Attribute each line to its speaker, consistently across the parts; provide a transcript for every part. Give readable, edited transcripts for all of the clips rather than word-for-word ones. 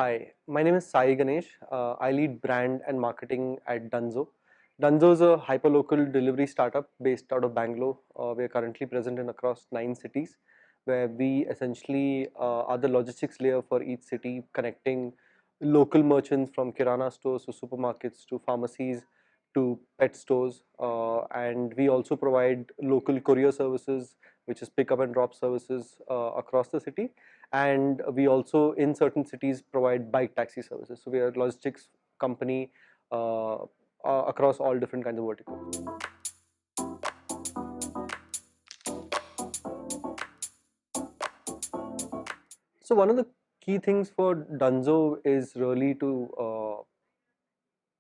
Speaker 1: Hi, my name is Sai Ganesh. I lead brand and marketing at Dunzo. Dunzo is a hyperlocal delivery startup based out of Bangalore. We are currently present in across 9 cities, where we essentially are the logistics layer for each city, connecting local merchants from kirana stores to supermarkets to pharmacies to pet stores. And we also provide local courier services, which is pickup and drop services across the city, and we also in certain cities provide bike taxi services. So we are a logistics company across all different kinds of verticals. So one of the key things for Dunzo is really to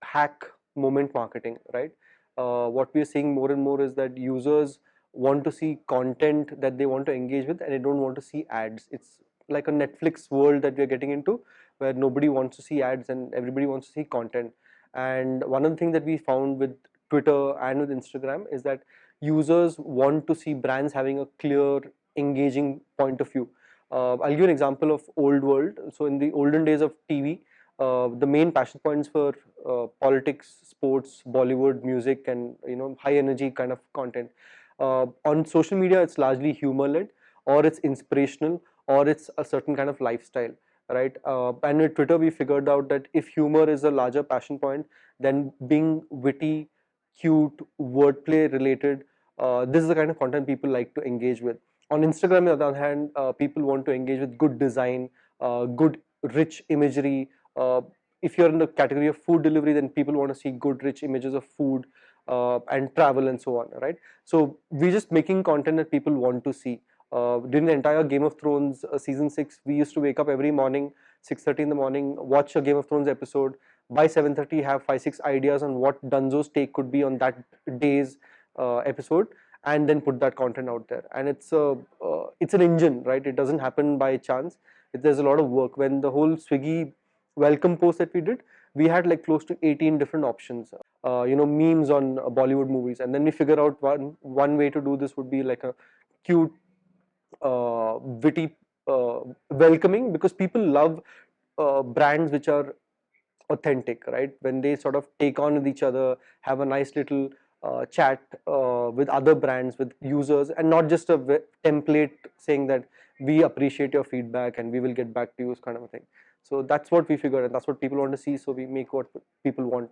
Speaker 1: hack moment marketing, right? What we are seeing more and more is that users want to see content that they want to engage with, and they don't want to see ads. It's like a Netflix world that we are getting into, where nobody wants to see ads and everybody wants to see content. And one of the things that we found with Twitter and with Instagram is that users want to see brands having a clear, engaging point of view. I'll give you an example of old world. So in the olden days of TV, the main passion points for politics, sports, Bollywood, music, and high energy kind of content. On social media, it's largely humor led, or it's inspirational, or it's a certain kind of lifestyle, right? And with Twitter, we figured out that if humor is a larger passion point, then being witty, cute, wordplay related, this is the kind of content people like to engage with. On Instagram, on the other hand, people want to engage with good design, good rich imagery. If you're in the category of food delivery, then people want to see good rich images of food and travel and so on, right? So we're just making content that people want to see. During the entire Game of Thrones season 6, we used to wake up every morning 6:30 in the morning, watch a Game of Thrones episode. By 7:30, have 5-6 ideas on what Dunzo's take could be on that day's episode, and then put that content out there. And it's an engine, right? It doesn't happen by chance. There's a lot of work. When the whole Swiggy welcome post that we did, we had like close to 18 different options, memes on Bollywood movies, and then we figure out one way to do this would be like a cute, witty, welcoming, because people love brands which are authentic, right? When they sort of take on with each other, have a nice little chat with other brands, with users, and not just a template saying that we appreciate your feedback and we will get back to you, kind of a thing. So that's what we figured, and that's what people want to see. So we make what people want.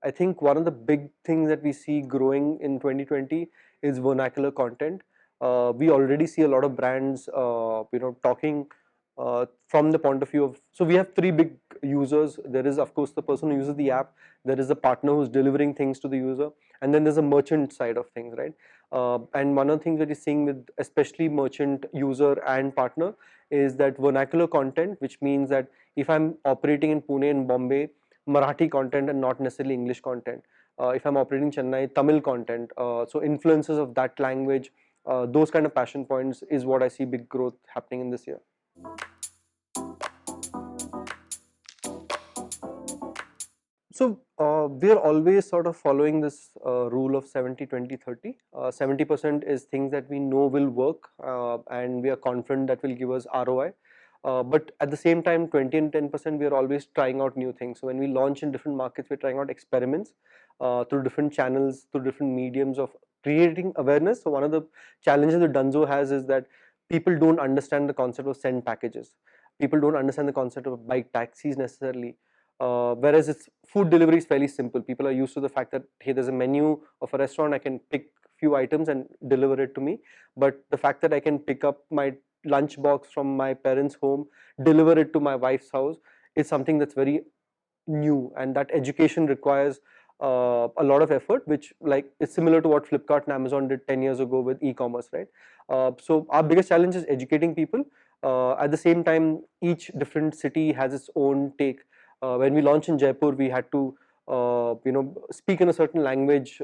Speaker 1: I think one of the big things that we see growing in 2020 is vernacular content. We already see a lot of brands, talking from the point of view of. So we have three big users. There is, of course, the person who uses the app. There is the partner who's delivering things to the user, and then there's a merchant side of things, right? And one of the things that we're seeing with especially merchant, user, and partner is that vernacular content, which means that if I'm operating in Pune and Bombay, Marathi content and not necessarily English content. If I'm operating Chennai, Tamil content. So influences of that language, those kind of passion points is what I see big growth happening in this year. So we are always sort of following this rule of 70-20-30. 70% is things that we know will work, and we are confident that will give us ROI. But at the same time, 20 and 10%, we are always trying out new things. So when we launch in different markets, we're trying out experiments through different channels, through different mediums of creating awareness. So one of the challenges that Dunzo has is that people don't understand the concept of send packages. People don't understand the concept of bike taxis necessarily. Whereas it's food delivery is fairly simple. People are used to the fact that, hey, there's a menu of a restaurant, I can pick few items and deliver it to me. But the fact that I can pick up my lunch box from my parents' home, deliver it to my wife's house, is something that's very new, and that education requires a lot of effort, which like is similar to what Flipkart and Amazon did 10 years ago with e-commerce, right? So our biggest challenge is educating people. At the same time, each different city has its own take. When we launched in Jaipur, we had to speak in a certain language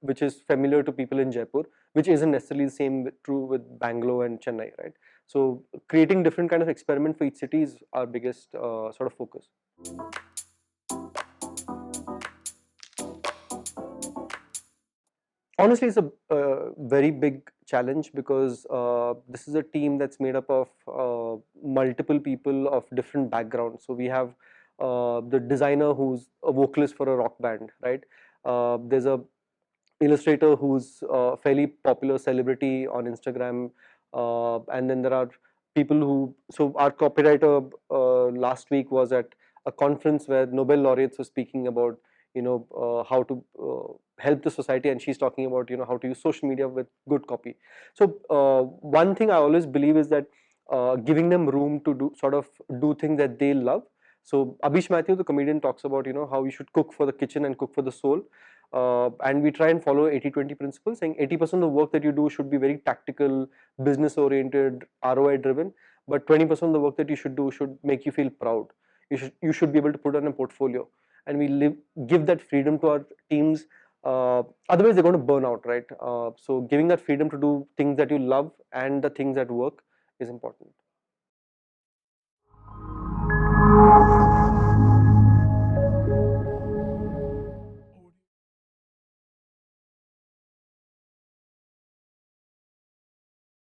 Speaker 1: which is familiar to people in Jaipur, which isn't necessarily the same true with Bangalore and Chennai, right? So creating different kind of experiment for each city is our biggest sort of focus. Honestly, it's a very big challenge because this is a team that's made up of multiple people of different backgrounds. So we have the designer who's a vocalist for a rock band, right? There's a illustrator who's a fairly popular celebrity on Instagram, and then there are people who. So our copywriter last week was at a conference where Nobel laureates were speaking about how to help the society, and she's talking about how to use social media with good copy. So one thing I always believe is that giving them room to do things that they love. So Abhish Matthew, the comedian, talks about how you should cook for the kitchen and cook for the soul. And we try and follow 80-20 principles, saying 80% of the work that you do should be very tactical, business oriented, ROI driven, but 20% of the work that you should do should make you feel proud. You should be able to put on a portfolio, and give that freedom to our teams. Otherwise, they're going to burn out, right? So giving that freedom to do things that you love and the things that work is important.